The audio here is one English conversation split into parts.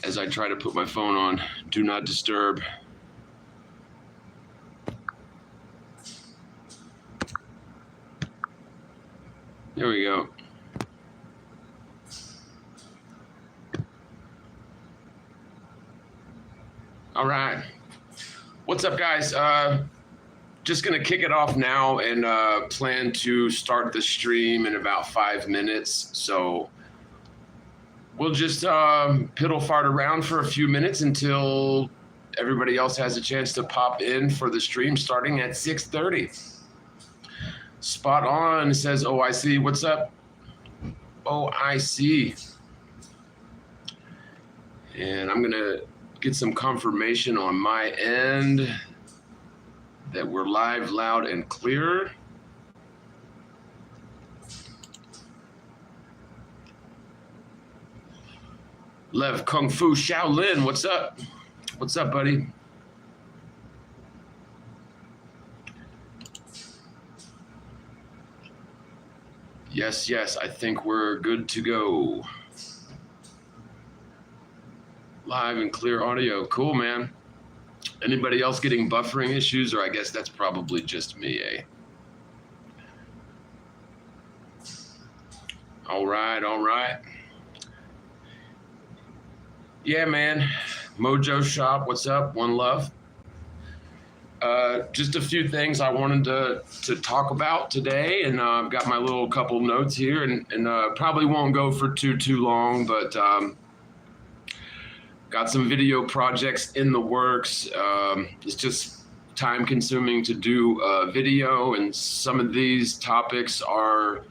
as I try to put my phone on do not disturb. There we go. All right. What's up, guys? Just going to kick it off now and plan to start the stream in about 5 minutes. So we'll just piddle fart around for a few minutes until everybody else has a chance to pop in for the stream starting at 6:30. Spot on says OIC. What's up? OIC. And I'm going to get some confirmation on my end that we're live, loud, and clear. Lev Kung Fu Shaolin, what's up? What's up, buddy? Yes, yes, I think we're good to go. Live and clear audio. Cool, man. Anybody else getting buffering issues, or I guess that's probably just me, eh? All right, all right. Yeah, man. Mojo Shop, what's up? One love. Just a few things I wanted to talk about today, and I've got my little couple notes here, and probably won't go for too long, but got some video projects in the works. It's just time consuming to do video, and some of these topics are,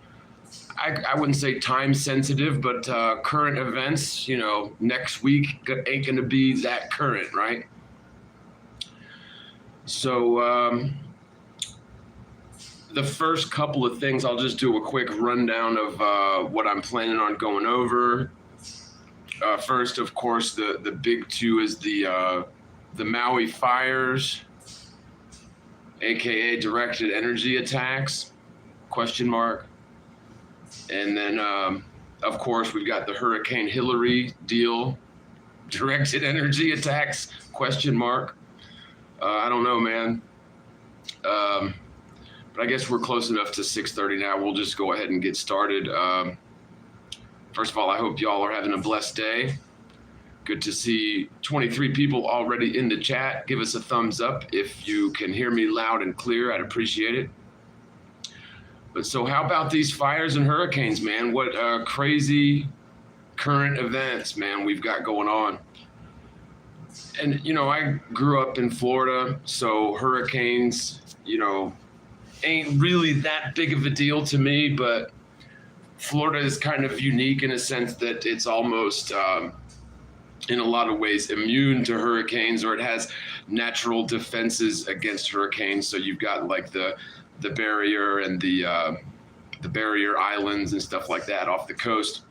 I wouldn't say time sensitive, but current events, you know, next week ain't gonna be that current, right? So the first couple of things, I'll just do a quick rundown of what I'm planning on going over. First, of course, the big two is the Maui fires, aka directed energy attacks, question mark. And then, of course, we've got the Hurricane Hillary deal, directed energy attacks, question mark. I don't know, man. But I guess we're close enough to 6:30 now. We'll just go ahead and get started. First of all, I hope y'all are having a blessed day. Good to see 23 people already in the chat. Give us a thumbs up if you can hear me loud and clear. I'd appreciate it. But so how about these fires and hurricanes, man? What crazy current events, man, we've got going on. And, you know, I grew up in Florida, so hurricanes, you know, ain't really that big of a deal to me, but Florida is kind of unique in a sense that it's almost, in a lot of ways, immune to hurricanes, or it has natural defenses against hurricanes. So you've got like the barrier and the barrier islands and stuff like that off the coast,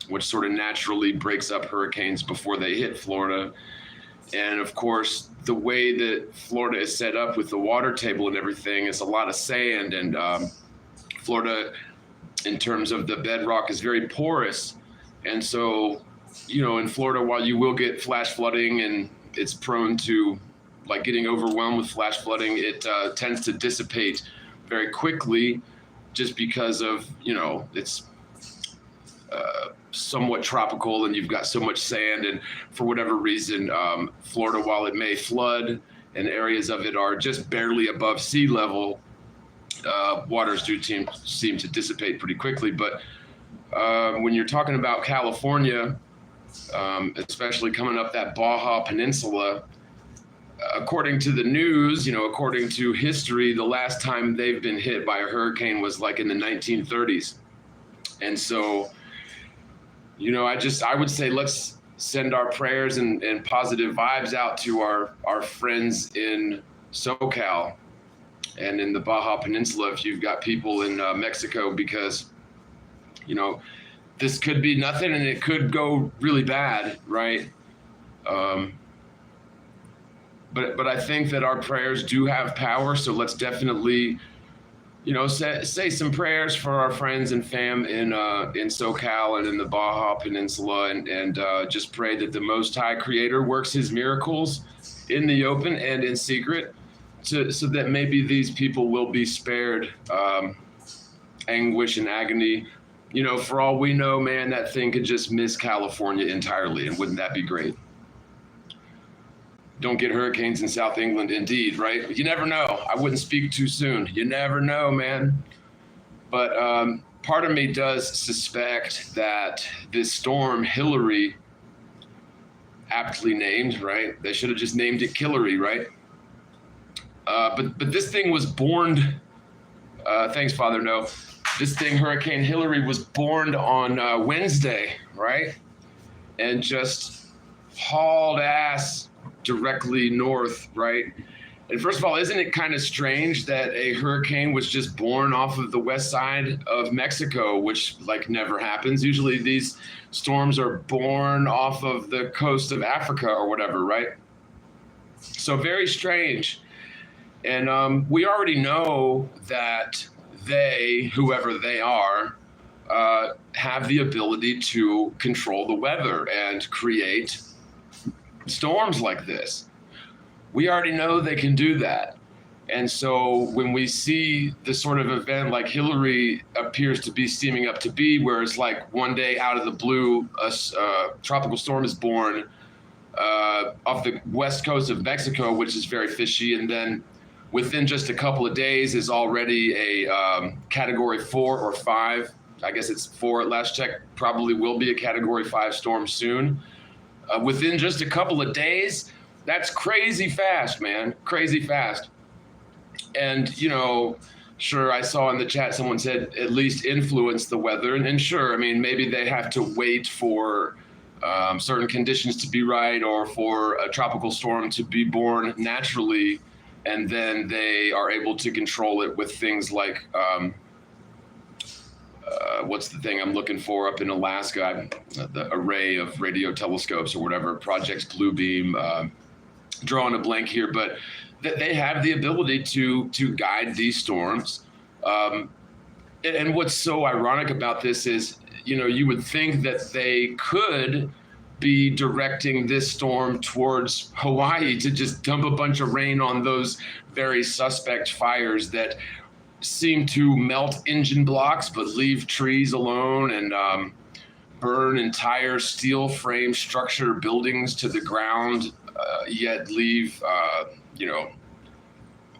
which sort of naturally breaks up hurricanes before they hit Florida. And of course, the way that Florida is set up with the water table and everything is a lot of sand, and Florida, in terms of the bedrock, is very porous. And so, you know, in Florida, while you will get flash flooding and it's prone to like getting overwhelmed with flash flooding, it tends to dissipate very quickly just because of, you know, it's somewhat tropical and you've got so much sand, and for whatever reason, Florida, while it may flood and areas of it are just barely above sea level, waters do seem to dissipate pretty quickly. But when you're talking about California, especially coming up that Baja Peninsula, according to the news, you know, according to history, the last time they've been hit by a hurricane was like in the 1930s. And so, you know, I would say let's send our prayers and positive vibes out to our friends in SoCal and in the Baja Peninsula if you've got people in Mexico, because, you know, this could be nothing and it could go really bad, right? But I think that our prayers do have power, so let's definitely, say some prayers for our friends and fam in SoCal and in the Baja Peninsula, and just pray that the Most High Creator works His miracles in the open and in secret, so that maybe these people will be spared anguish and agony. For all we know, man, that thing could just miss California entirely, and wouldn't that be great? Don't get hurricanes in South England, indeed, right? You never know. I wouldn't speak too soon. You never know, man. But part of me does suspect that this storm, Hillary, aptly named, right? They should have just named it Killary, right? But this thing was born, thanks, Father, no. This thing, Hurricane Hillary, was born on Wednesday, right? And just hauled ass directly north, right? And first of all, isn't it kind of strange that a hurricane was just born off of the west side of Mexico, which never happens? Usually these storms are born off of the coast of Africa or whatever, right? So very strange. And we already know that they, whoever they are, have the ability to control the weather and create storms like this. We already know they can do that. And so when we see the sort of event like Hillary appears to be steaming up to be, where it's one day out of the blue, a tropical storm is born off the west coast of Mexico, which is very fishy. And then within just a couple of days is already a category 4 or 5. I guess it's 4 at last check, probably will be a category 5 storm soon. Within just a couple of days, that's crazy fast, man, crazy fast. And, sure, I saw in the chat someone said at least influence the weather. And sure, I mean, maybe they have to wait for certain conditions to be right, or for a tropical storm to be born naturally, and then they are able to control it with things like what's the thing I'm looking for up in Alaska? The array of radio telescopes or whatever, Project Bluebeam, drawing a blank here, but they have the ability to guide these storms. And what's so ironic about this is, you would think that they could be directing this storm towards Hawaii to just dump a bunch of rain on those very suspect fires that seem to melt engine blocks but leave trees alone, and burn entire steel frame structure buildings to the ground, yet leave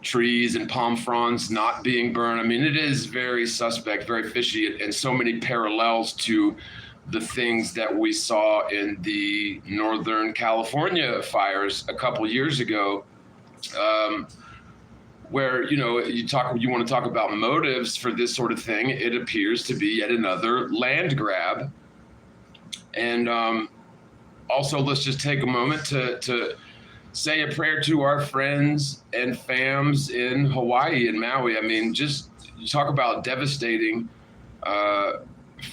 trees and palm fronds not being burned. I mean, it is very suspect, very fishy, and so many parallels to the things that we saw in the Northern California fires a couple years ago, where, you want to talk about motives for this sort of thing. It appears to be yet another land grab. And also, let's just take a moment to say a prayer to our friends and fams in Hawaii and Maui. I mean, just talk about devastating,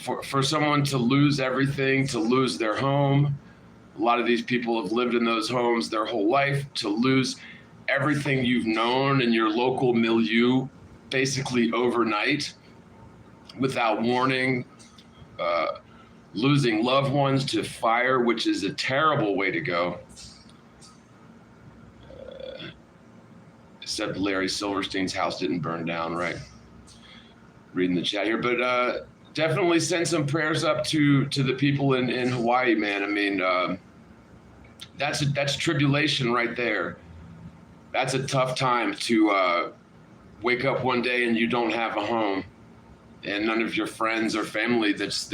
for someone to lose everything, to lose their home. A lot of these people have lived in those homes their whole life. To lose everything you've known in your local milieu basically overnight without warning, losing loved ones to fire, which is a terrible way to go. Except Larry Silverstein's house didn't burn down, right? Reading the chat here, but definitely send some prayers up to the people in Hawaii, man. I mean, that's tribulation right there. That's a tough time to wake up one day and you don't have a home, and none of your friends or family that's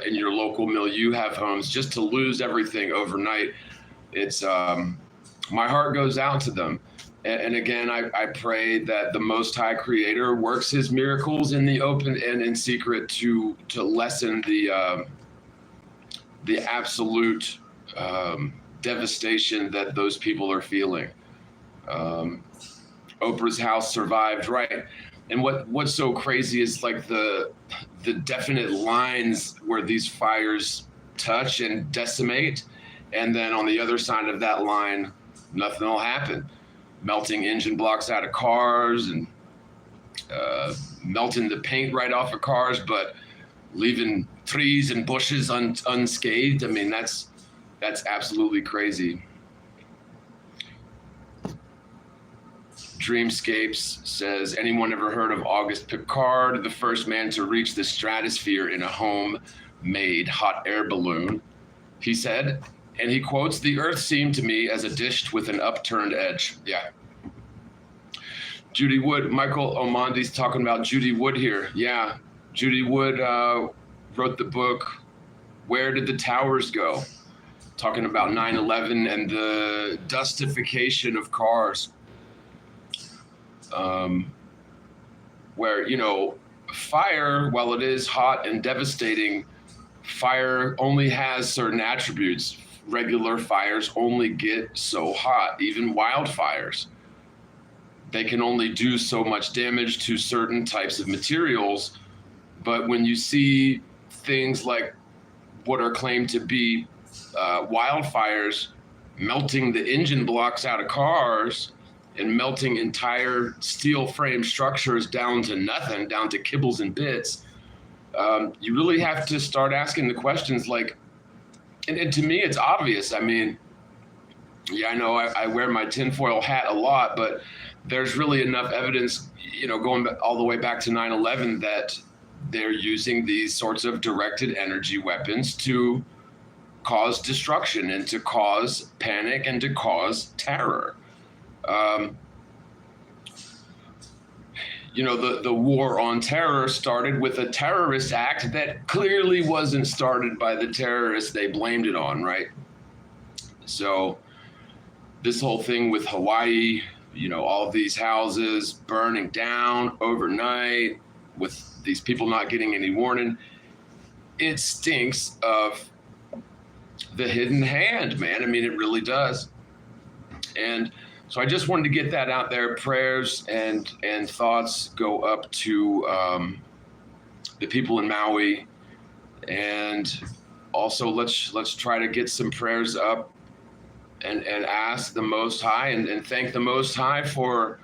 in your local milieu have homes. Just to lose everything overnight, it's my heart goes out to them. And again, I pray that the Most High Creator works His miracles in the open and in secret to lessen the absolute devastation that those people are feeling. Oprah's house survived, right? And what's so crazy is the definite lines where these fires touch and decimate, and then on the other side of that line, nothing will happen. Melting engine blocks out of cars, and melting the paint right off of cars, but leaving trees and bushes unscathed. I mean, that's absolutely crazy. Dreamscapes says, anyone ever heard of Auguste Piccard, the first man to reach the stratosphere in a homemade hot air balloon? He said, and he quotes, "The earth seemed to me as a dish with an upturned edge." Yeah. Judy Wood, Michael Omondi's talking about Judy Wood here. Yeah, Judy Wood wrote the book, Where Did the Towers Go? Talking about 9/11 and the dustification of cars. Where, you know, fire, while it is hot and devastating, fire only has certain attributes. Regular fires only get so hot, even wildfires. They can only do so much damage to certain types of materials. But when you see things like what are claimed to be wildfires melting the engine blocks out of cars and melting entire steel frame structures down to nothing, down to kibbles and bits, you really have to start asking the questions like, and to me, it's obvious. I mean, yeah, I know I wear my tinfoil hat a lot, but there's really enough evidence, you know, going all the way back to 9/11 that they're using these sorts of directed energy weapons to cause destruction and to cause panic and to cause terror. You know, the war on terror started with a terrorist act that clearly wasn't started by the terrorists they blamed it on, right? So this whole thing with Hawaii, you know, all of these houses burning down overnight with these people not getting any warning, it stinks of the hidden hand, man. I mean, it really does. And so I just wanted to get that out there. Prayers and thoughts go up to the people in Maui, and also let's try to get some prayers up and ask the Most High and thank the Most High for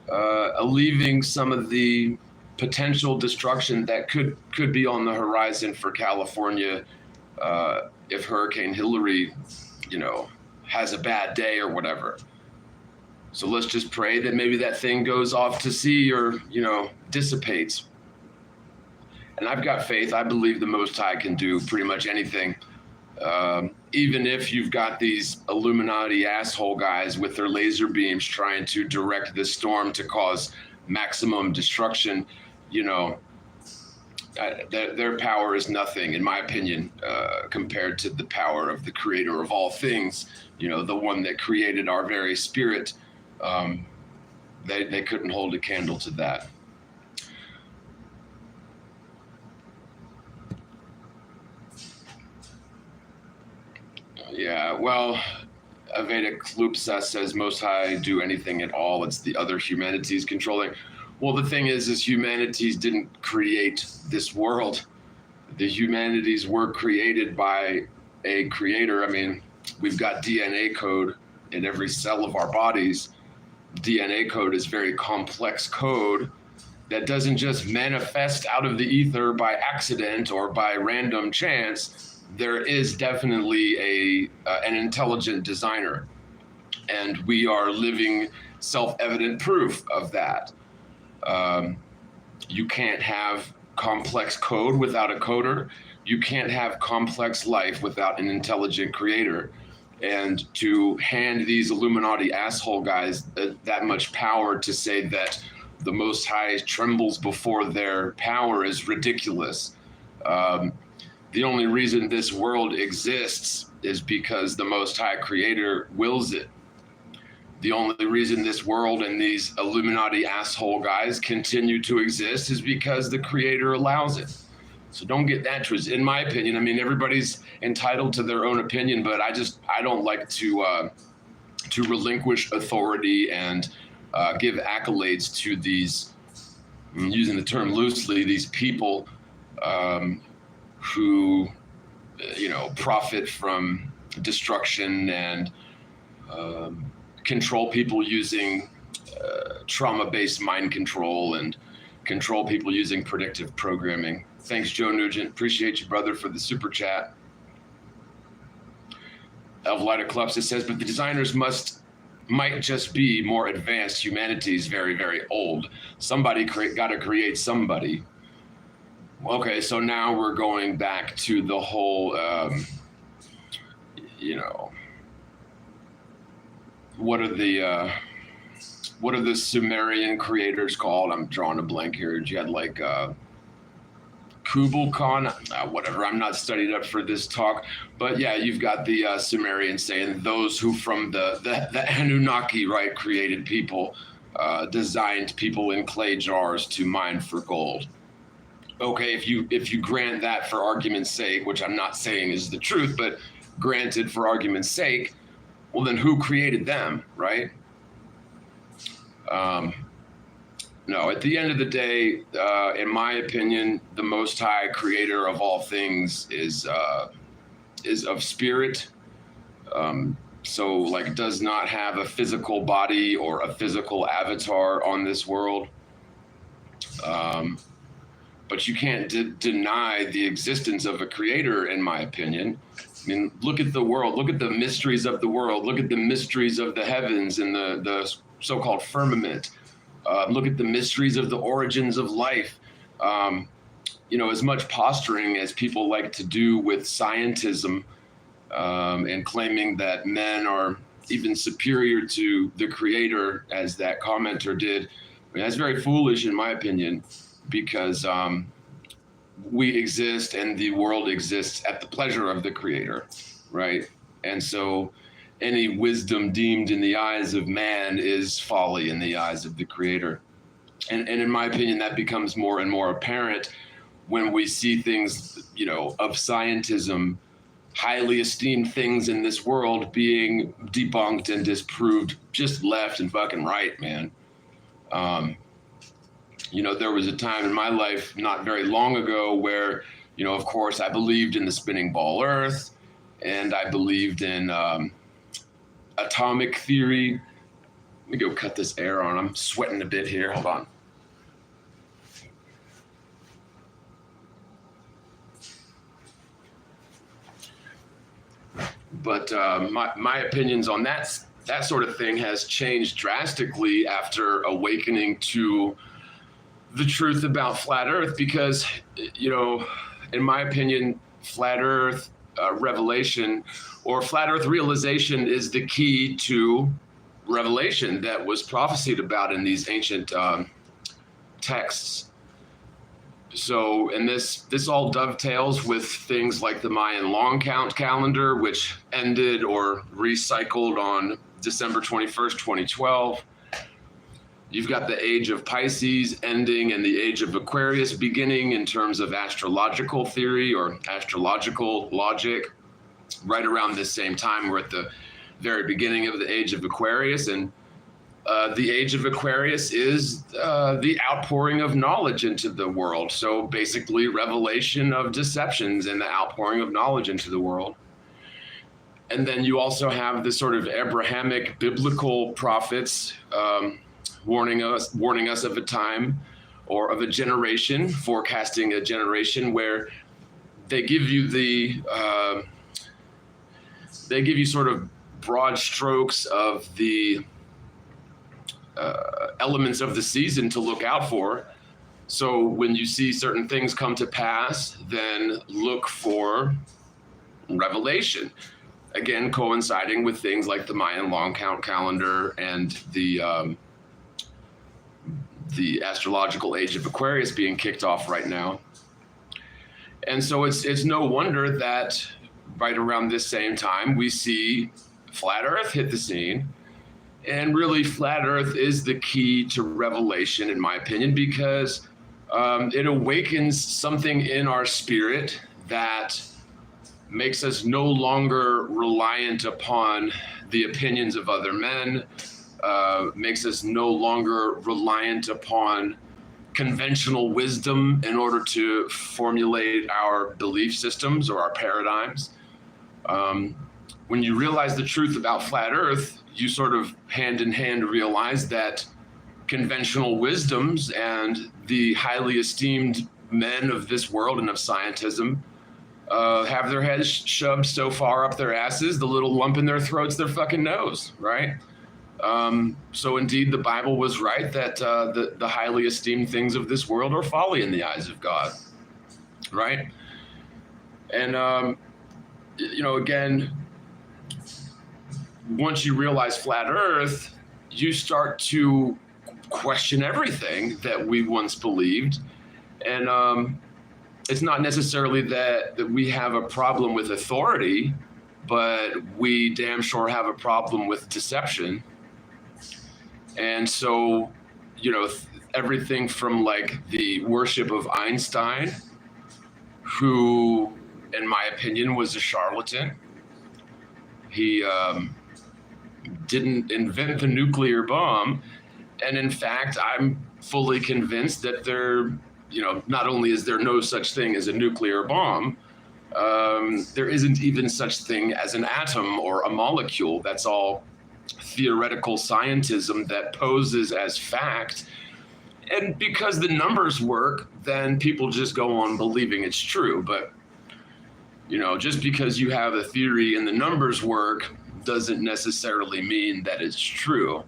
alleviating some of the potential destruction that could be on the horizon for California if Hurricane Hillary, you know, has a bad day or whatever. So let's just pray that maybe that thing goes off to sea or, you know, dissipates. And I've got faith. I believe the Most High can do pretty much anything. Even if you've got these Illuminati asshole guys with their laser beams trying to direct this storm to cause maximum destruction, you know, their power is nothing, in my opinion, compared to the power of the creator of all things, you know, the one that created our very spirit. They couldn't hold a candle to that. Yeah, well, Aveda Klupsa says, Most High do anything at all. It's the other humanities controlling. Well, the thing is humanities didn't create this world. The humanities were created by a creator. I mean, we've got DNA code in every cell of our bodies. DNA code is very complex code that doesn't just manifest out of the ether by accident or by random chance. There is definitely an intelligent designer, and we are living self-evident proof of that. You can't have complex code without a coder. You can't have complex life without an intelligent creator. And to hand these Illuminati asshole guys that much power to say that the Most High trembles before their power is ridiculous. The only reason this world exists is because the Most High Creator wills it. The only reason this world and these Illuminati asshole guys continue to exist is because the Creator allows it. So don't get that twisted. In my opinion, I mean, everybody's entitled to their own opinion, but I don't like to relinquish authority and give accolades to these, I'm using the term loosely, these people who, you know, profit from destruction and control people using trauma-based mind control and, control people using predictive programming. Thanks, Joe Nugent. Appreciate you, brother, for the super chat. Elvlida Klupsis says, but the designers might just be more advanced. Humanity's very, very old. Somebody got to create somebody. Okay, so now we're going back to the whole, what are the Sumerian creators called? I'm drawing a blank here. You had like Kublai, whatever. I'm not studied up for this talk, but yeah, you've got the Sumerians saying those who from the Anunnaki, right, created people, designed people in clay jars to mine for gold. Okay, if you grant that for argument's sake, which I'm not saying is the truth, but granted for argument's sake, well then who created them, right? No, at the end of the day, in my opinion, the Most High creator of all things is of spirit. So like does not have a physical body or a physical avatar on this world. But you can't deny the existence of a creator, in my opinion. I mean, look at the world, look at the mysteries of the world, look at the mysteries of the heavens and the so-called firmament. Look at the mysteries of the origins of life. As much posturing as people like to do with scientism and claiming that men are even superior to the creator, as that commenter did, I mean, that's very foolish in my opinion, because we exist and the world exists at the pleasure of the creator, right? And so any wisdom deemed in the eyes of man is folly in the eyes of the creator. And in my opinion, that becomes more and more apparent when we see things, of scientism, highly esteemed things in this world being debunked and disproved just left and fucking right, man. There was a time in my life not very long ago where, of course, I believed in the spinning ball Earth, and I believed in atomic theory. Let me go cut this air on. I'm sweating a bit here. Hold on. But my opinions on that sort of thing has changed drastically after awakening to the truth about flat Earth, because, in my opinion, flat Earth revelation or flat Earth realization is the key to revelation that was prophesied about in these ancient texts. So, and this all dovetails with things like the Mayan long count calendar, which ended or recycled on December 21st, 2012. You've got the age of Pisces ending and the age of Aquarius beginning in terms of astrological theory or astrological logic. Right around this same time, we're at the very beginning of the age of Aquarius, and the age of Aquarius is the outpouring of knowledge into the world. So basically revelation of deceptions and the outpouring of knowledge into the world. And then you also have the sort of Abrahamic biblical prophets warning us of a time or of a generation, forecasting a generation where they give you sort of broad strokes of the elements of the season to look out for. So when you see certain things come to pass, then look for revelation. Again, coinciding with things like the Mayan long count calendar and the astrological age of Aquarius being kicked off right now. And so it's no wonder that right around this same time, we see flat Earth hit the scene. And really, flat Earth is the key to revelation, in my opinion, because it awakens something in our spirit that makes us no longer reliant upon the opinions of other men, makes us no longer reliant upon conventional wisdom in order to formulate our belief systems or our paradigms. When you realize the truth about flat Earth, you sort of hand in hand realize that conventional wisdoms and the highly esteemed men of this world and of scientism have their heads shoved so far up their asses, the little lump in their throat's their fucking nose, right? So indeed, the Bible was right that the highly esteemed things of this world are folly in the eyes of God, right? And, again, once you realize flat Earth, you start to question everything that we once believed. And it's not necessarily that we have a problem with authority, but we damn sure have a problem with deception. And so, everything from like the worship of Einstein, who, in my opinion, was a charlatan. He didn't invent the nuclear bomb. And in fact, I'm fully convinced that not only is there no such thing as a nuclear bomb, there isn't even such thing as an atom or a molecule. That's all theoretical scientism that poses as fact. And because the numbers work, then people just go on believing it's true. But, just because you have a theory and the numbers work doesn't necessarily mean that it's true.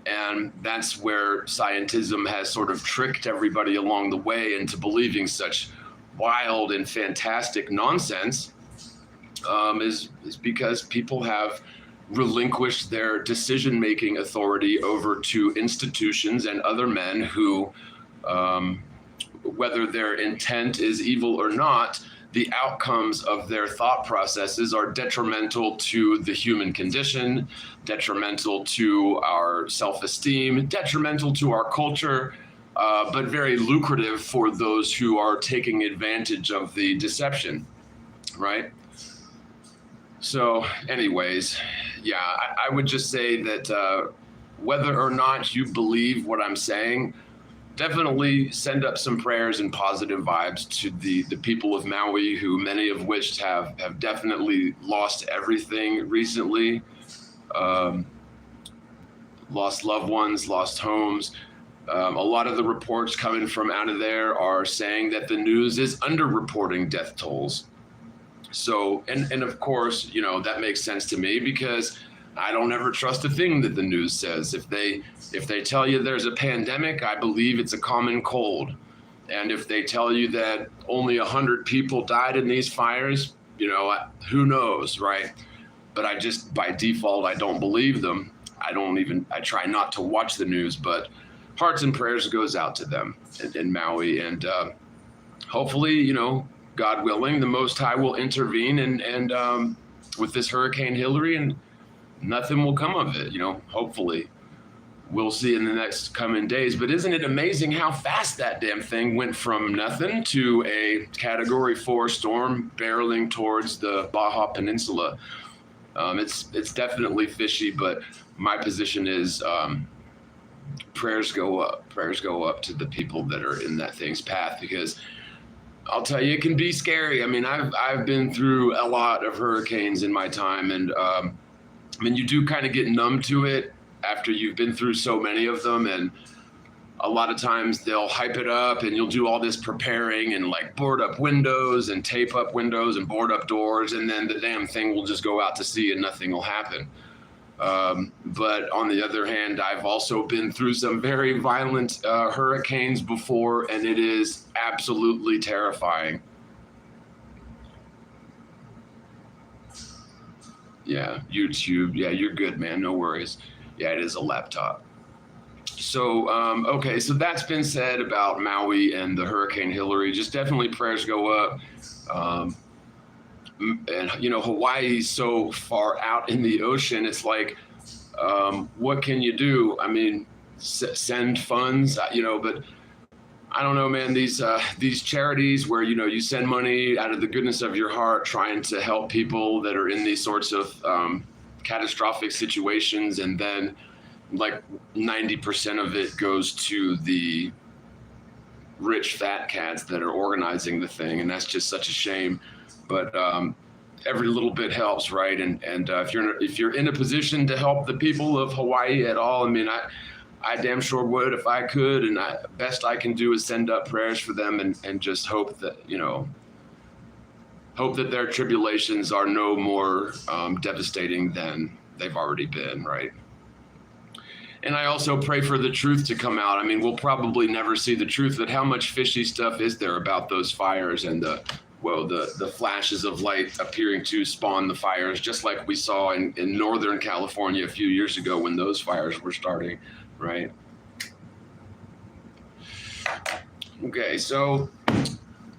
And that's where scientism has sort of tricked everybody along the way into believing such wild and fantastic nonsense, is because people have relinquished their decision-making authority over to institutions and other men who, whether their intent is evil or not, the outcomes of their thought processes are detrimental to the human condition, detrimental to our self-esteem, detrimental to our culture, but very lucrative for those who are taking advantage of the deception, right? So anyways, yeah, I would just say that whether or not you believe what I'm saying, definitely send up some prayers and positive vibes to the people of Maui, who many of which have definitely lost everything recently, lost loved ones, lost homes. A lot of the reports coming from out of there are saying that the news is underreporting death tolls. So, and of course, that makes sense to me because I don't ever trust a thing that the news says. If they tell you there's a pandemic, I believe it's a common cold. And if they tell you that only 100 people died in these fires, who knows, right? But by default, I don't believe them. I try not to watch the news, but hearts and prayers goes out to them in Maui. And hopefully, God willing, the Most High will intervene and with this Hurricane Hillary, and nothing will come of it, hopefully. We'll see in the next coming days. But isn't it amazing how fast that damn thing went from nothing to a Category 4 storm barreling towards the Baja Peninsula? It's definitely fishy, but my position is prayers go up. Prayers go up to the people that are in that thing's path, because I'll tell you, it can be scary. I mean, I've been through a lot of hurricanes in my time, and you do kind of get numb to it after you've been through so many of them. And a lot of times they'll hype it up and you'll do all this preparing and like board up windows and tape up windows and board up doors, and then the damn thing will just go out to sea and nothing will happen. But on the other hand, I've also been through some very violent hurricanes before, and it is absolutely terrifying. Yeah, YouTube. Yeah, you're good, man. No worries. Yeah, it is a laptop. So, okay, so that's been said about Maui and the Hurricane Hillary. Just definitely prayers go up. And, Hawaii's so far out in the ocean. It's like, what can you do? I mean, send funds, but I don't know, man, these charities where, you send money out of the goodness of your heart, trying to help people that are in these sorts of catastrophic situations. And then like 90% of it goes to the rich fat cats that are organizing the thing. And that's just such a shame. But every little bit helps, right? And if you're in a position to help the people of Hawaii at all, I mean, I damn sure would if I could, and best I can do is send up prayers for them and just hope that, hope that their tribulations are no more devastating than they've already been, right? And I also pray for the truth to come out. I mean, we'll probably never see the truth, but how much fishy stuff is there about those fires and the flashes of light appearing to spawn the fires, just like we saw in Northern California a few years ago when those fires were starting, right? Okay, so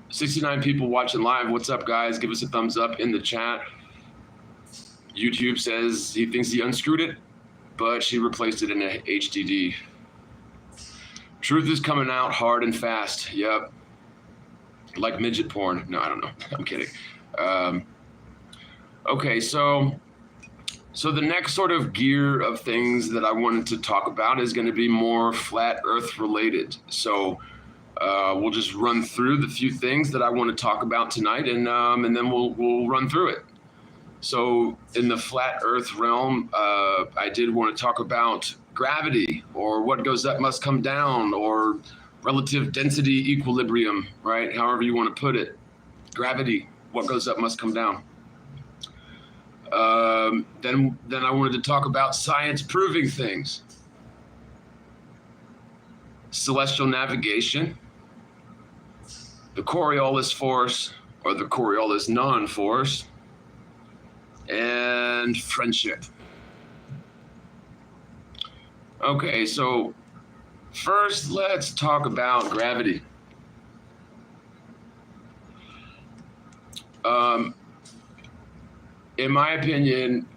69 people watching live. What's up, guys? Give us a thumbs up in the chat. YouTube says he thinks he unscrewed it, but she replaced it in a HDD. Truth is coming out hard and fast. Yep. Like midget porn. No, I don't know. I'm kidding. Okay, so the next sort of gear of things that I wanted to talk about is going to be more flat Earth related. So we'll just run through the few things that I want to talk about tonight, and then we'll run through it. So in the flat Earth realm, I did want to talk about gravity, or what goes up must come down, or relative density equilibrium, right? However you want to put it. Gravity, what goes up must come down. Then I wanted to talk about science proving things. Celestial navigation, the Coriolis force, or the Coriolis non-force, and friendship. Okay, so first let's talk about gravity. In my opinion,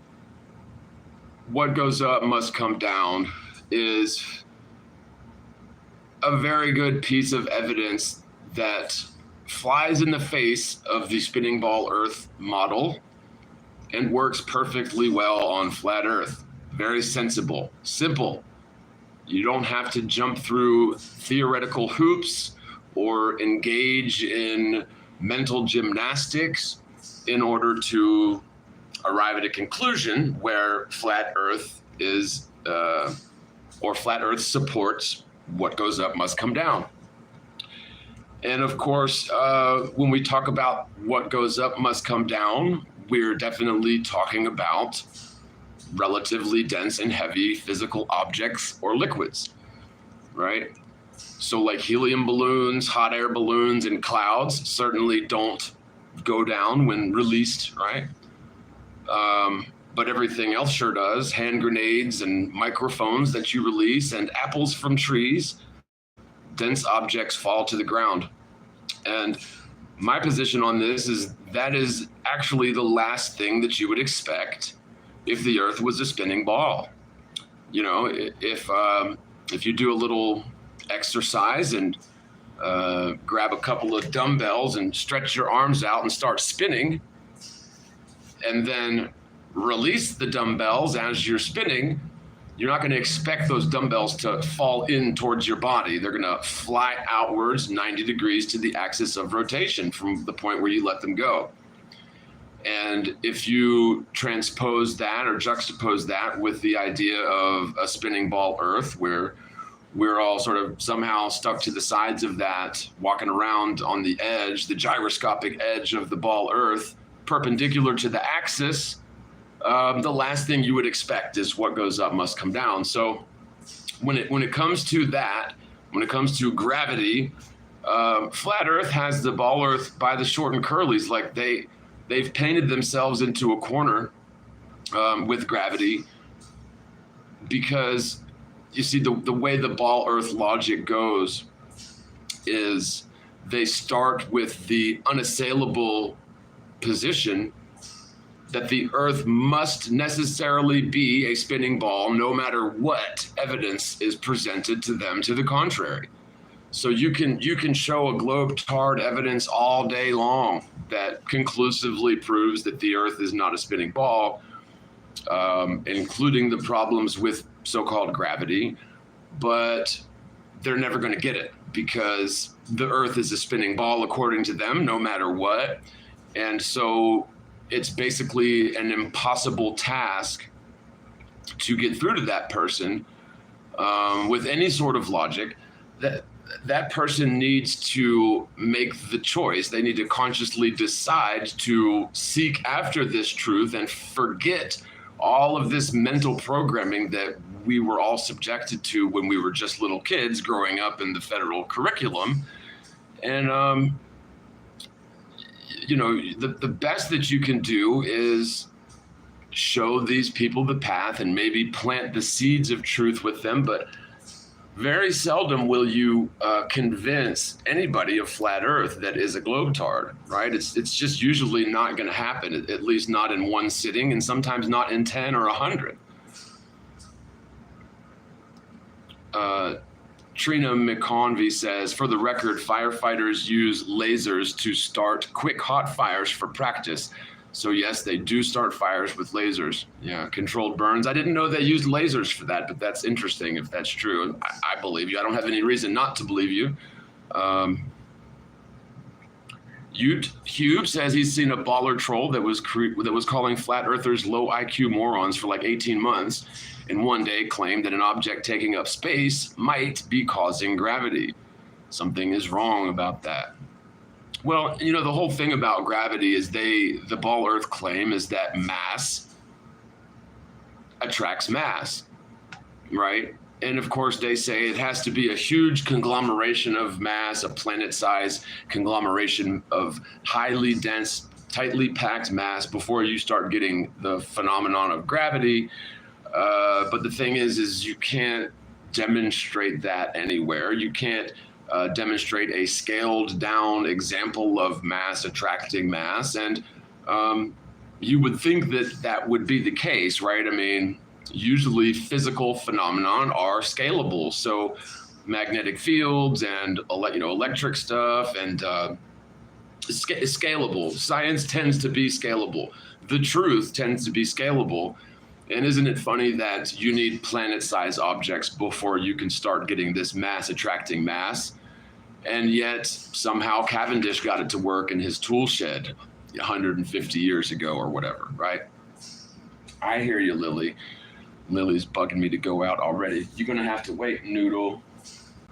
what goes up must come down is a very good piece of evidence that flies in the face of the spinning ball Earth model and works perfectly well on flat Earth. Very sensible, simple. You don't have to jump through theoretical hoops or engage in mental gymnastics in order to arrive at a conclusion where flat Earth is, or flat Earth supports what goes up must come down. And of course, when we talk about what goes up must come down, we're definitely talking about relatively dense and heavy physical objects or liquids, right? So like helium balloons, hot air balloons, and clouds certainly don't go down when released, right? But everything else sure does. Hand grenades and microphones that you release and apples from trees, dense objects fall to the ground. And my position on this is that is actually the last thing that you would expect if the Earth was a spinning ball. You know, if you do a little exercise and grab a couple of dumbbells and stretch your arms out and start spinning, and then release the dumbbells as you're spinning, you're not going to expect those dumbbells to fall in towards your body. They're going to fly outwards 90 degrees to the axis of rotation from the point where you let them go. And if you transpose that or juxtapose that with the idea of a spinning ball Earth, where we're all sort of somehow stuck to the sides of that, walking around on the edge, the gyroscopic edge of the ball Earth, perpendicular to the axis, the last thing you would expect is what goes up must come down. So when it comes to that, when it comes to gravity, flat Earth has the ball Earth by the short and curlies. Like they've painted themselves into a corner with gravity, because you see the way the ball Earth logic goes is they start with the unassailable position that the Earth must necessarily be a spinning ball no matter what evidence is presented to them to the contrary. So you can show a globe-tard evidence all day long that conclusively proves that the Earth is not a spinning ball, including the problems with so-called gravity, but they're never going to get it because the Earth is a spinning ball according to them no matter what. And so it's basically an impossible task to get through to that person with any sort of logic, that person needs to make the choice. They need to consciously decide to seek after this truth and forget all of this mental programming that we were all subjected to when we were just little kids growing up in the federal curriculum. And, the best that you can do is show these people the path and maybe plant the seeds of truth with them. But very seldom will you convince anybody of flat Earth that is a globetard, right? It's just usually not going to happen, at least not in one sitting, and sometimes not in 10 or 100. Trina McConvey says, for the record, firefighters use lasers to start quick hot fires for practice. So yes, they do start fires with lasers. Yeah, controlled burns. I didn't know they used lasers for that, but that's interesting if that's true. I believe you. I don't have any reason not to believe you. Hugh says he's seen a baller troll that was calling flat earthers low IQ morons for like 18 months, and one day claimed that an object taking up space might be causing gravity. Something is wrong about that. Well, the whole thing about gravity is the ball earth claim is that mass attracts mass, right? And of course they say it has to be a huge conglomeration of mass, a planet-sized conglomeration of highly dense, tightly packed mass before you start getting the phenomenon of gravity. But the thing is you can't demonstrate that anywhere. You can't demonstrate a scaled down example of mass attracting mass. And you would think that would be the case, right? I mean, usually physical phenomenon are scalable. So magnetic fields and electric stuff and scalable. Science tends to be scalable. The truth tends to be scalable. And isn't it funny that you need planet-sized objects before you can start getting this mass attracting mass? And yet somehow Cavendish got it to work in his tool shed 150 years ago or whatever, right? I hear you, Lily. Lily's bugging me to go out already. You're going to have to wait, Noodle.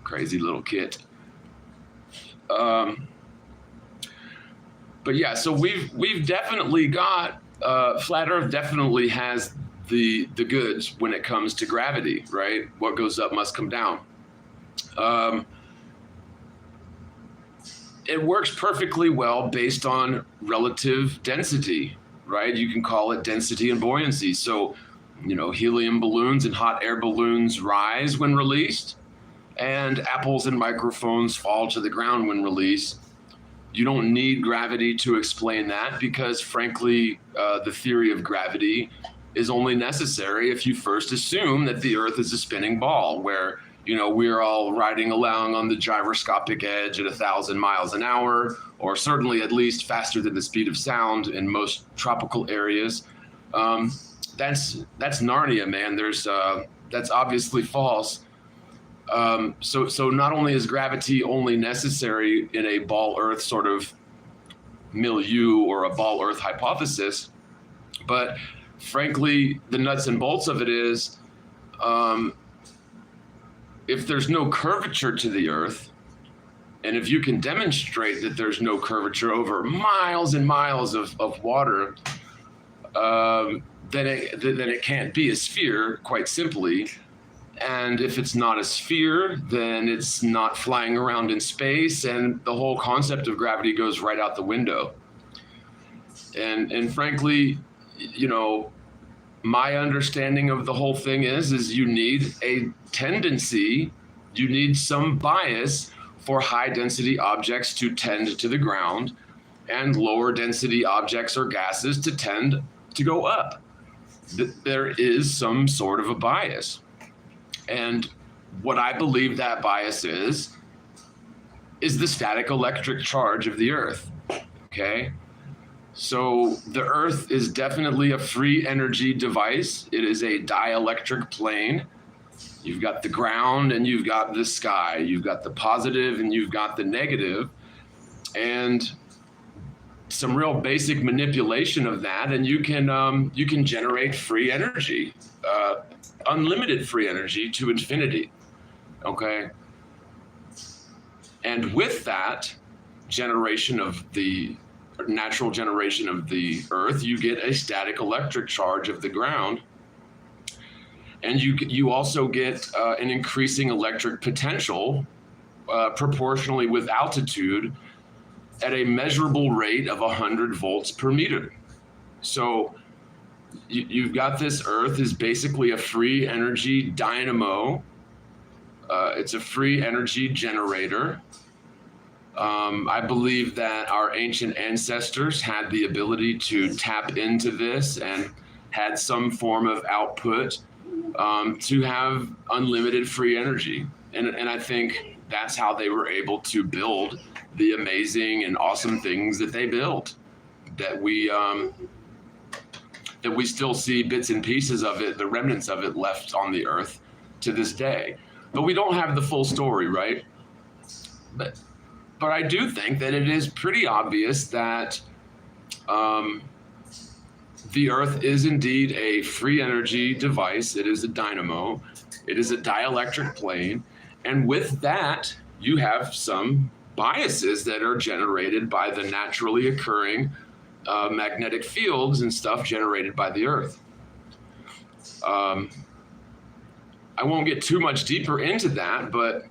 Crazy little kid. But yeah, so we've definitely got, Flat Earth definitely has the goods when it comes to gravity, right? What goes up must come down. It works perfectly well based on relative density, right? You can call it density and buoyancy. So, helium balloons and hot air balloons rise when released, and apples and microphones fall to the ground when released. You don't need gravity to explain that because, frankly, the theory of gravity is only necessary if you first assume that the Earth is a spinning ball where we're all riding along on the gyroscopic edge at 1,000 miles an hour, or certainly at least faster than the speed of sound in most tropical areas. That's Narnia, man. That's obviously false. So not only is gravity only necessary in a ball Earth sort of milieu or a ball Earth hypothesis, but frankly, the nuts and bolts of it is, if there's no curvature to the Earth, and if you can demonstrate that there's no curvature over miles and miles of water, then it can't be a sphere, quite simply. And if it's not a sphere, then it's not flying around in space, and the whole concept of gravity goes right out the window. And frankly, my understanding of the whole thing is you need a tendency, you need some bias for high density objects to tend to the ground and lower density objects or gases to tend to go up. There is some sort of a bias. And what I believe that bias is the static electric charge of the Earth, okay? So the Earth is definitely a free energy device. It is a dielectric plane. You've got the ground and you've got the sky. You've got the positive and you've got the negative. And some real basic manipulation of that, and you can generate free energy. unlimited free energy to infinity. Okay. And with that natural generation of the earth, you get a static electric charge of the ground. And you also get an increasing electric potential proportionally with altitude at a measurable rate of 100 volts per meter. So you've got this earth is basically a free energy dynamo. It's a free energy generator. I believe that our ancient ancestors had the ability to tap into this and had some form of output to have unlimited free energy. And I think that's how they were able to build the amazing and awesome things that they built, that we still see bits and pieces of it, the remnants of it left on the earth to this day. But we don't have the full story, right? But I do think that it is pretty obvious that the earth is indeed a free energy device. It is a dynamo. It is a dielectric plane. And with that, you have some biases that are generated by the naturally occurring magnetic fields and stuff generated by the earth. I won't get too much deeper into that, but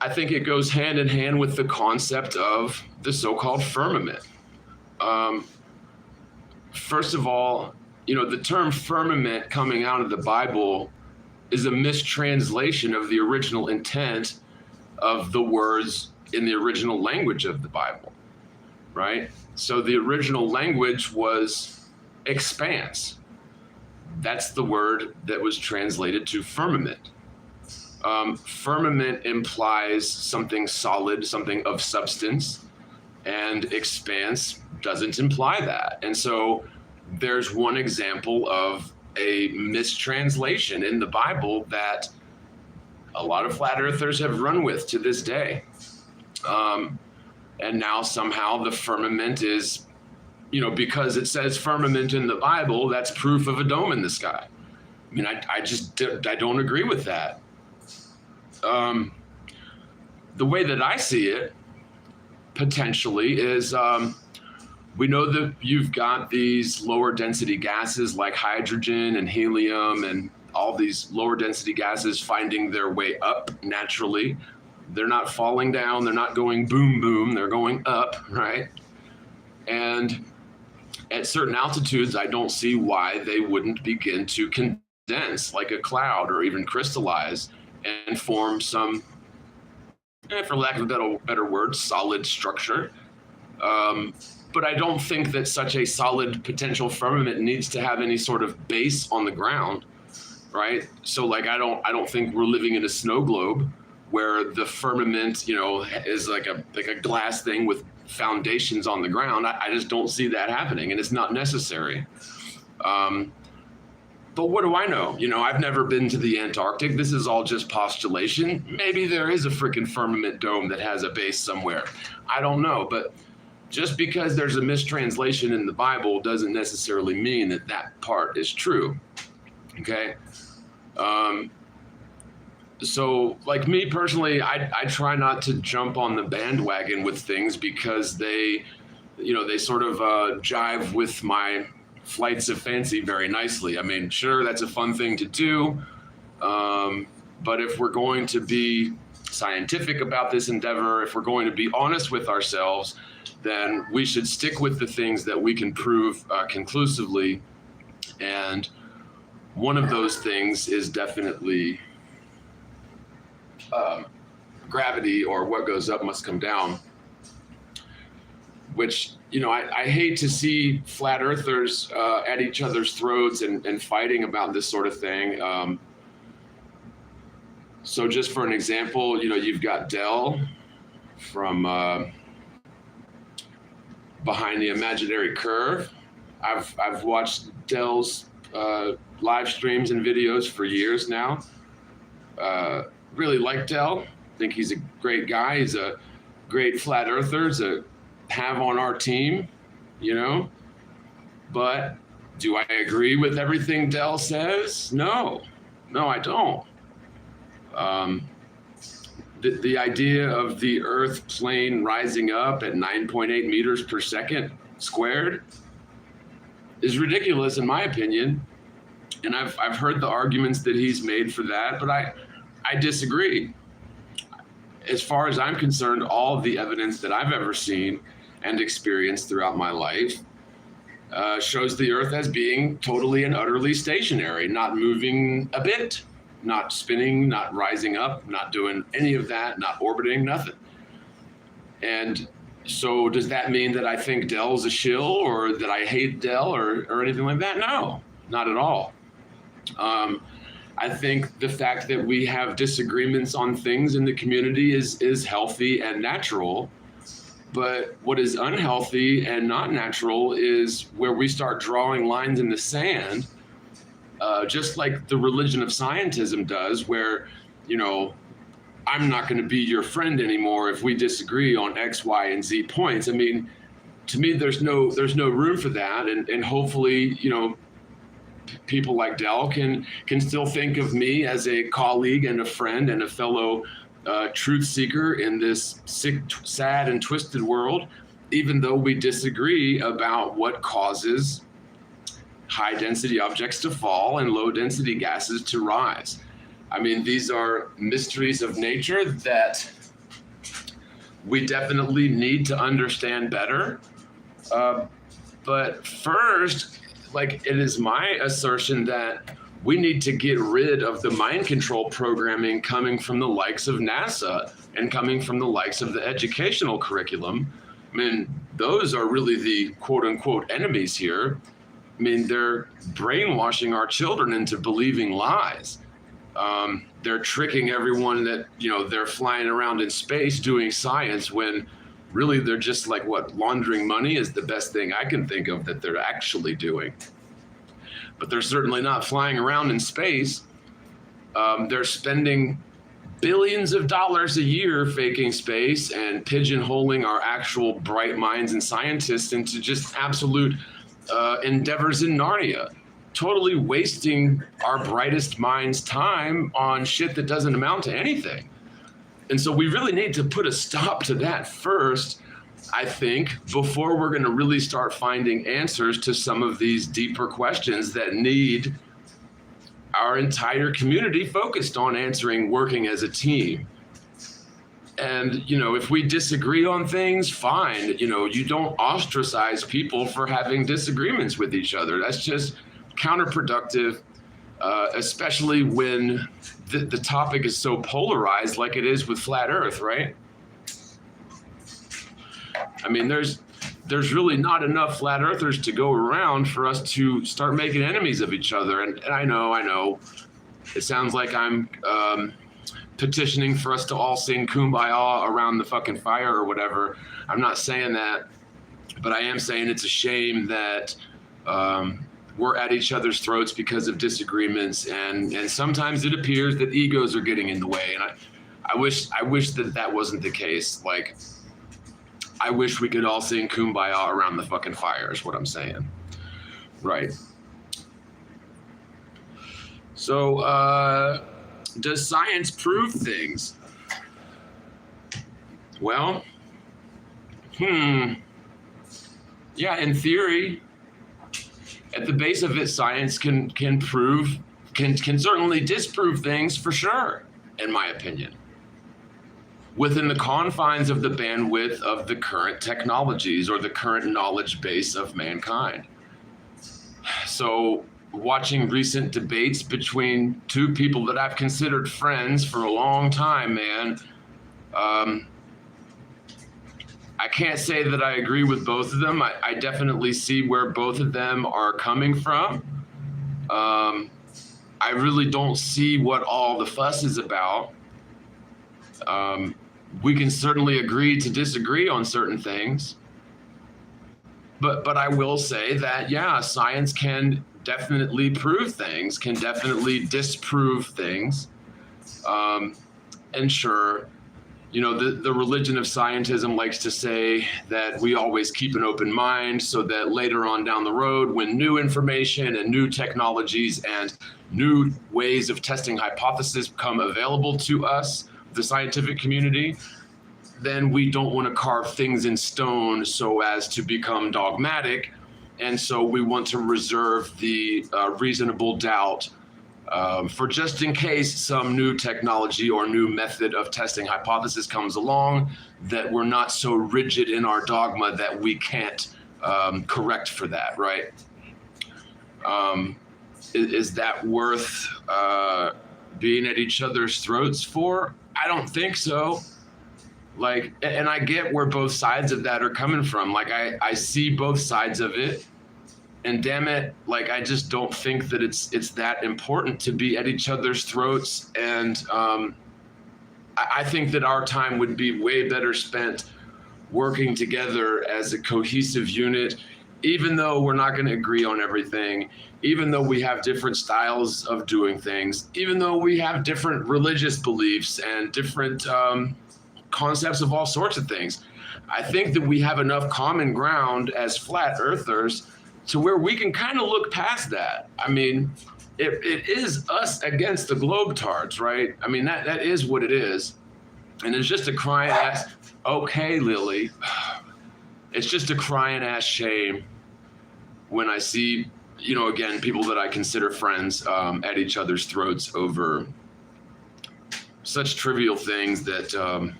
I think it goes hand in hand with the concept of the so-called firmament. First of all, the term firmament coming out of the Bible is a mistranslation of the original intent of the words in the original language of the Bible, right? So the original language was expanse. That's the word that was translated to firmament. Firmament implies something solid, something of substance, and expanse doesn't imply that. And so there's one example of a mistranslation in the Bible that a lot of flat earthers have run with to this day. And now somehow the firmament is, because it says firmament in the Bible, that's proof of a dome in the sky. I mean, I don't agree with that. The way that I see it, potentially, is we know that you've got these lower density gases like hydrogen and helium and all these lower density gases finding their way up naturally. They're not falling down. They're not going boom, boom. They're going up, right? And at certain altitudes, I don't see why they wouldn't begin to condense like a cloud or even crystallize and form some, for lack of a better word, solid structure. But I don't think that such a solid potential firmament needs to have any sort of base on the ground, right? So I don't think we're living in a snow globe where the firmament, is like a glass thing with foundations on the ground. I just don't see that happening, and it's not necessary. But what do I know? I've never been to the Antarctic. This is all just postulation. Maybe there is a freaking firmament dome that has a base somewhere. I don't know. But just because there's a mistranslation in the Bible doesn't necessarily mean that that part is true. Okay? So like me personally, I try not to jump on the bandwagon with things because they sort of jive with my flights of fancy very nicely. I mean, sure, that's a fun thing to do. But if we're going to be scientific about this endeavor, if we're going to be honest with ourselves, then we should stick with the things that we can prove conclusively. And one of those things is definitely gravity, or what goes up must come down, which, I hate to see flat earthers at each other's throats and fighting about this sort of thing. So just for an example, you've got Dell from Behind the Imaginary Curve. I've watched Dell's live streams and videos for years now. Really like Dell. Think he's a great guy. He's a great flat earther to have on our team, But Do I agree with everything Dell says? No, I don't. The idea of the Earth plane rising up at 9.8 meters per second squared is ridiculous, in my opinion. And I've heard the arguments that he's made for that, but I disagree. As far as I'm concerned, all of the evidence that I've ever seen and experienced throughout my life shows the Earth as being totally and utterly stationary, not moving a bit, not spinning, not rising up, not doing any of that, not orbiting, nothing. And so does that mean that I think Dell's a shill or that I hate Dell or anything like that? No, not at all. I think the fact that we have disagreements on things in the community is healthy and natural. But what is unhealthy and not natural is where we start drawing lines in the sand, just like the religion of scientism does, where, you know, I'm not going to be your friend anymore if we disagree on X, Y, and Z points. I mean, to me, there's no room for that. And hopefully, you know, people like Dell can still think of me as a colleague and a friend and a fellow truth seeker in this sick, sad, and twisted world, even though we disagree about what causes high density objects to fall and low density gases to rise. I mean, these are mysteries of nature that we definitely need to understand better. But first, like, it is my assertion that we need to get rid of the mind control programming coming from the likes of NASA and coming from the likes of the educational curriculum. I mean, those are really the quote unquote enemies here. I mean, they're brainwashing our children into believing lies. They're tricking everyone that, you know, they're flying around in space doing science when really they're just like, what, laundering money is the best thing I can think of that they're actually doing. But they're certainly not flying around in space. They're spending billions of dollars a year faking space and pigeonholing our actual bright minds and scientists into just absolute endeavors in Narnia, totally wasting our brightest minds' time on shit that doesn't amount to anything. And so we really need to put a stop to that first, I think, before we're going to really start finding answers to some of these deeper questions that need our entire community focused on answering, working as a team. And, you know, if we disagree on things, fine. You know, you don't ostracize people for having disagreements with each other. That's just counterproductive, especially when the topic is so polarized like it is with flat Earth, right? I mean, there's really not enough flat earthers to go around for us to start making enemies of each other. And I know, it sounds like I'm petitioning for us to all sing Kumbaya around the fucking fire or whatever. I'm not saying that, but I am saying it's a shame that we're at each other's throats because of disagreements. And sometimes it appears that egos are getting in the way. And I wish that wasn't the case. Like, I wish we could all sing Kumbaya around the fucking fire is what I'm saying. Right. So, does science prove things? Well, yeah, in theory, at the base of it, science can certainly disprove things for sure, in my opinion, within the confines of the bandwidth of the current technologies or the current knowledge base of mankind. So watching recent debates between two people that I've considered friends for a long time, man, I can't say that I agree with both of them. I definitely see where both of them are coming from. I really don't see what all the fuss is about. We can certainly agree to disagree on certain things. But I will say that, yeah, science can definitely prove things, can definitely disprove things. And sure, the religion of scientism likes to say that we always keep an open mind so that later on down the road, when new information and new technologies and new ways of testing hypotheses become available to us, the scientific community, then we don't want to carve things in stone so as to become dogmatic. And so we want to reserve the reasonable doubt for just in case some new technology or new method of testing hypothesis comes along, that we're not so rigid in our dogma that we can't correct for that, right? Is that worth being at each other's throats for? I don't think so. Like, and I get where both sides of that are coming from. Like, I see both sides of it. And damn it, like, I just don't think that it's that important to be at each other's throats. And I think that our time would be way better spent working together as a cohesive unit, even though we're not going to agree on everything, even though we have different styles of doing things, even though we have different religious beliefs and different concepts of all sorts of things. I think that we have enough common ground as flat earthers to where we can kind of look past that. I mean, it is us against the globetards, right? I mean, that is what it is. And it's just a crying ass, okay, Lily. It's just a crying ass shame when I see, again, people that I consider friends at each other's throats over such trivial things that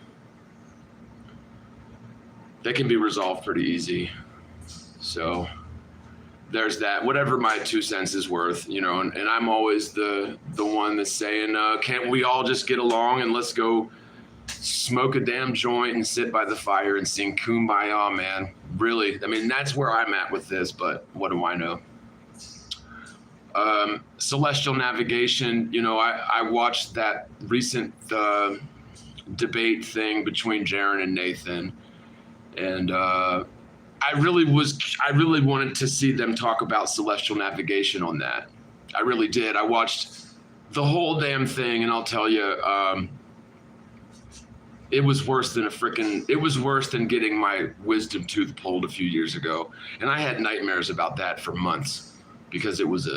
they can be resolved pretty easy. So there's that, whatever my 2 cents is worth, and I'm always the one that's saying, can't we all just get along and let's go smoke a damn joint and sit by the fire and sing Kumbaya, man. Really, I mean, that's where I'm at with this, but what do I know? Celestial navigation, I watched that recent debate thing between Jaren and Nathan, and I really wanted to see them talk about celestial navigation on that. I really did. I watched the whole damn thing, and I'll tell you, it was worse than getting my wisdom tooth pulled a few years ago. And I had nightmares about that for months because it was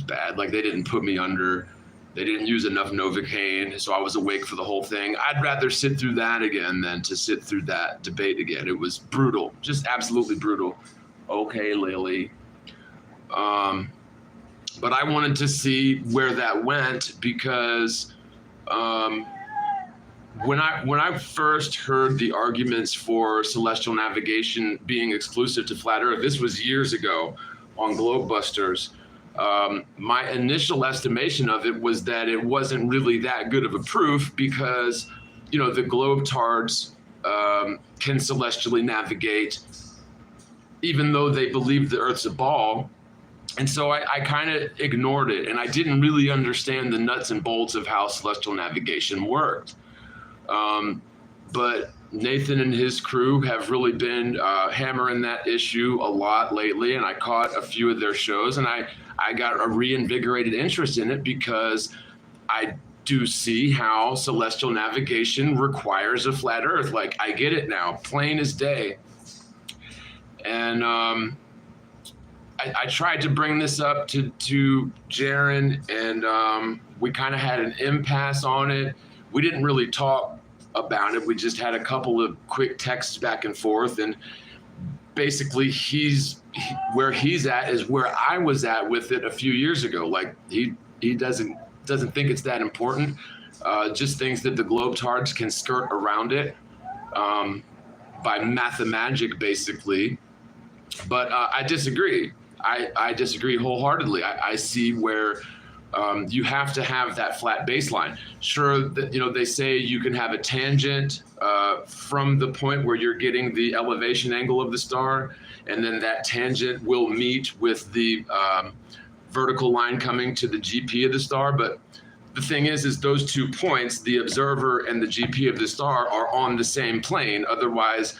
bad. Like, they didn't put me under, they didn't use enough Novocaine, so I was awake for the whole thing. I'd rather sit through that again than to sit through that debate again. It was brutal, just absolutely brutal. Okay, Lily. But I wanted to see where that went because when I first heard the arguments for celestial navigation being exclusive to flat Earth, this was years ago on Globebusters. My initial estimation of it was that it wasn't really that good of a proof because, the globetards can celestially navigate even though they believe the Earth's a ball. And so I kind of ignored it, and I didn't really understand the nuts and bolts of how celestial navigation worked. But Nathan and his crew have really been hammering that issue a lot lately, and I caught a few of their shows, and I got a reinvigorated interest in it because I do see how celestial navigation requires a flat Earth. Like, I get it now, plain as day. And I tried to bring this up to Jaren, and we kind of had an impasse on it. We didn't really talk about it. We just had a couple of quick texts back and forth, and basically where he's at is where I was at with it a few years ago. Like, he doesn't think it's that important. Just thinks that the globetards can skirt around it by mathemagic, basically. But I disagree. I disagree wholeheartedly. I see where you have to have that flat baseline. Sure, they say you can have a tangent from the point where you're getting the elevation angle of the star, and then that tangent will meet with the vertical line coming to the GP of the star. But the thing is those 2 points, the observer and the GP of the star, are on the same plane. Otherwise,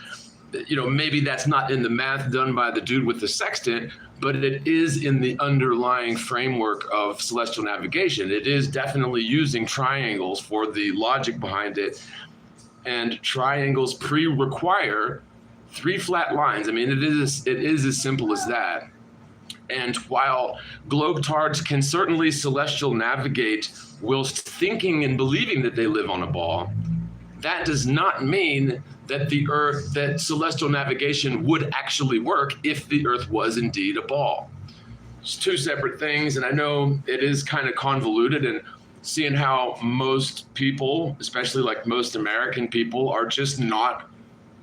maybe that's not in the math done by the dude with the sextant, but it is in the underlying framework of celestial navigation. It is definitely using triangles for the logic behind it. and triangles require 3 flat lines. I mean, it is as simple as that. And while globetards can certainly celestial navigate whilst thinking and believing that they live on a ball, that does not mean that that celestial navigation would actually work if the Earth was indeed a ball. It's 2 separate things, and I know it is kind of convoluted, and seeing how most people, especially like most American people, are just not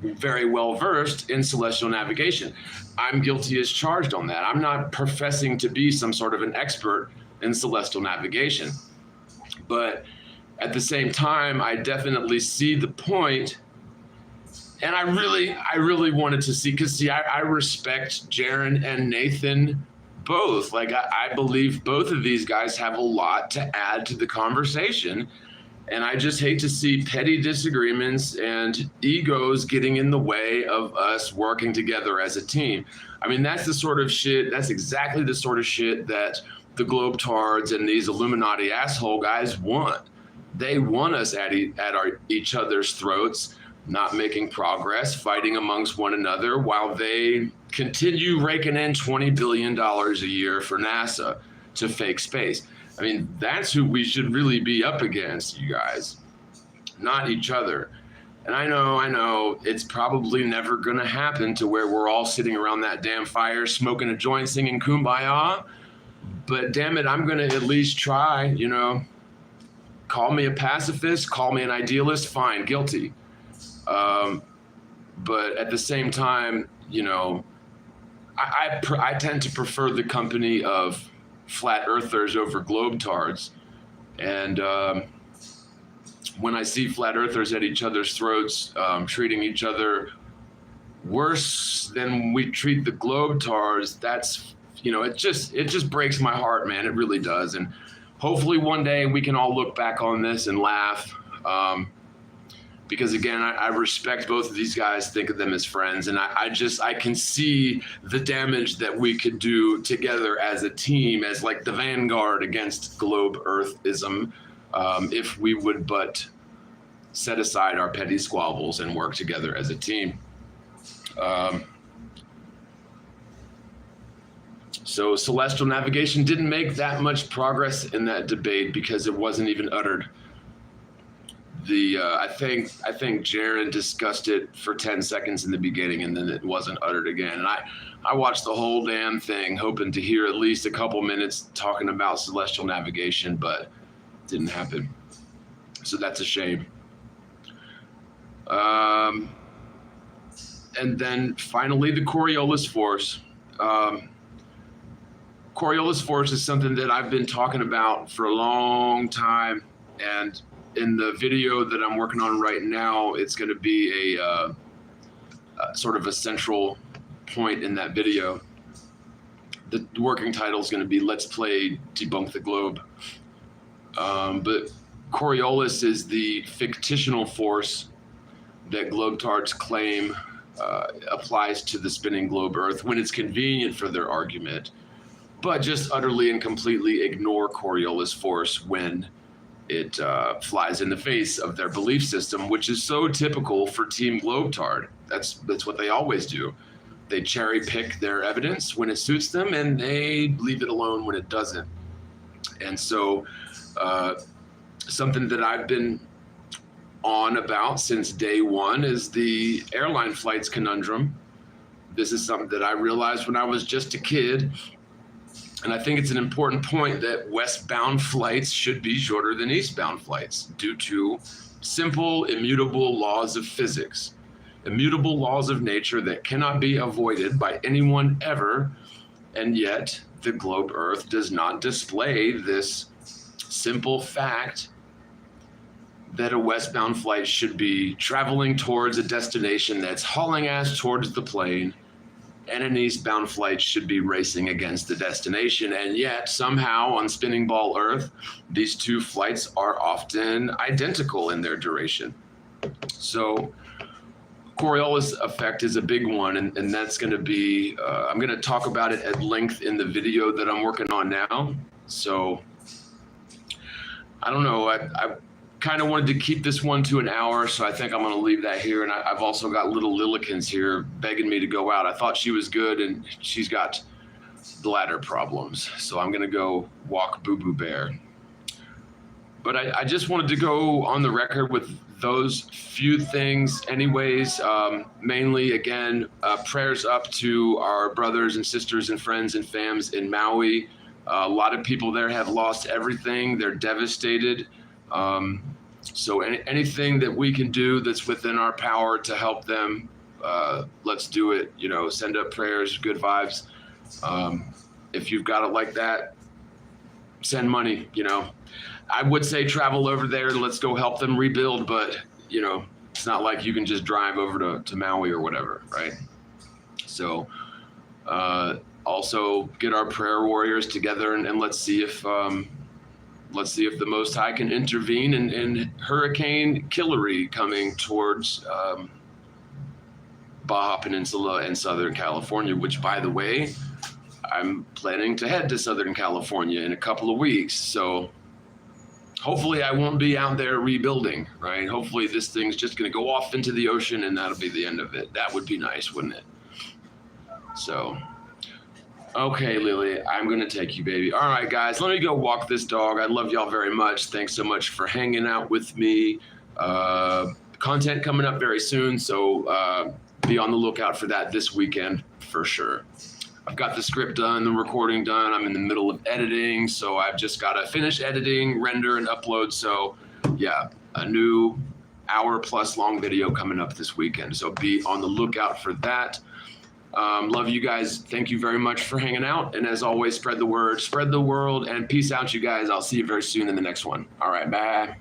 very well versed in celestial navigation. I'm guilty as charged on that. I'm not professing to be some sort of an expert in celestial navigation, but at the same time, I definitely see the point. And I really wanted to see, because I respect Jaron and Nathan both. Like, I believe both of these guys have a lot to add to the conversation. And I just hate to see petty disagreements and egos getting in the way of us working together as a team. I mean, that's exactly the sort of shit that the globetards and these Illuminati asshole guys want. They want us at each other's throats, not making progress, fighting amongst one another, while they continue raking in $20 billion a year for NASA to fake space. I mean, that's who we should really be up against, you guys, not each other. And I know it's probably never going to happen to where we're all sitting around that damn fire, smoking a joint, singing Kumbaya. But damn it, I'm going to at least try, you know. Call me a pacifist, call me an idealist, fine, guilty. But at the same time, you know, I tend to prefer the company of flat earthers over globetards. And when I see flat earthers at each other's throats, treating each other worse than we treat the globetards, that's, you know, it just breaks my heart, man. It really does. And hopefully one day we can all look back on this and laugh. Because again, I respect both of these guys, think of them as friends, and I can see the damage that we could do together as a team, as like the vanguard against globe earthism, if we would but set aside our petty squabbles and work together as a team. So celestial navigation didn't make that much progress in that debate because it wasn't even uttered. I think Jaron discussed it for 10 seconds in the beginning, and then it wasn't uttered again. And I watched the whole damn thing, hoping to hear at least a couple minutes talking about celestial navigation, but it didn't happen. So that's a shame. And then finally, the Coriolis force. Coriolis force is something that I've been talking about for a long time, and in the video that I'm working on right now, it's going to be a sort of a central point in that video. The working title is going to be "Let's Play Debunk the Globe." But Coriolis is the fictional force that globetards claim applies to the spinning globe Earth when it's convenient for their argument, but just utterly and completely ignore Coriolis force when it flies in the face of their belief system, which is so typical for Team Globetard. That's what they always do. They cherry pick their evidence when it suits them, and they leave it alone when it doesn't. And so something that I've been on about since day one is the airline flights conundrum. This is something that I realized when I was just a kid. And I think it's an important point that westbound flights should be shorter than eastbound flights due to simple, immutable laws of physics, immutable laws of nature that cannot be avoided by anyone ever. And yet the globe Earth does not display this simple fact that a westbound flight should be traveling towards a destination that's hauling ass towards the plane, and an eastbound flight should be racing against the destination. And yet somehow on spinning ball Earth, these two flights are often identical in their duration. So Coriolis effect is a big one, and that's going to be, I'm going to talk about it at length in the video that I'm working on now. So I don't know, I kind of wanted to keep this one to an hour, so I think I'm going to leave that here. And I've also got little Lillikins here begging me to go out. I thought she was good, and she's got bladder problems, so I'm going to go walk Boo Boo Bear. But I just wanted to go on the record with those few things anyways. Mainly, again, prayers up to our brothers and sisters and friends and fams in Maui. A lot of people there have lost everything. They're devastated. So anything that we can do that's within our power to help them, let's do it. You know, send up prayers, good vibes. If you've got it like that, send money, you know. I would say travel over there and let's go help them rebuild, but, you know, it's not like you can just drive over to Maui or whatever, right? So also get our prayer warriors together and let's see if the Most High can intervene in Hurricane Hillary coming towards Baja Peninsula and Southern California, which, by the way, I'm planning to head to Southern California in a couple of weeks. So hopefully I won't be out there rebuilding, right? Hopefully this thing's just going to go off into the ocean and that'll be the end of it. That would be nice, wouldn't it? So, okay, Lily, I'm going to take you, baby. All right, guys, let me go walk this dog. I love y'all very much. Thanks so much for hanging out with me. Content coming up very soon, so be on the lookout for that this weekend for sure. I've got the script done, the recording done. I'm in the middle of editing, so I've just got to finish editing, render, and upload. So, yeah, a new hour-plus long video coming up this weekend. So be on the lookout for that. Love you guys. Thank you very much for hanging out. And as always, spread the word, spread the world, and peace out, you guys. I'll see you very soon in the next one. All right, bye.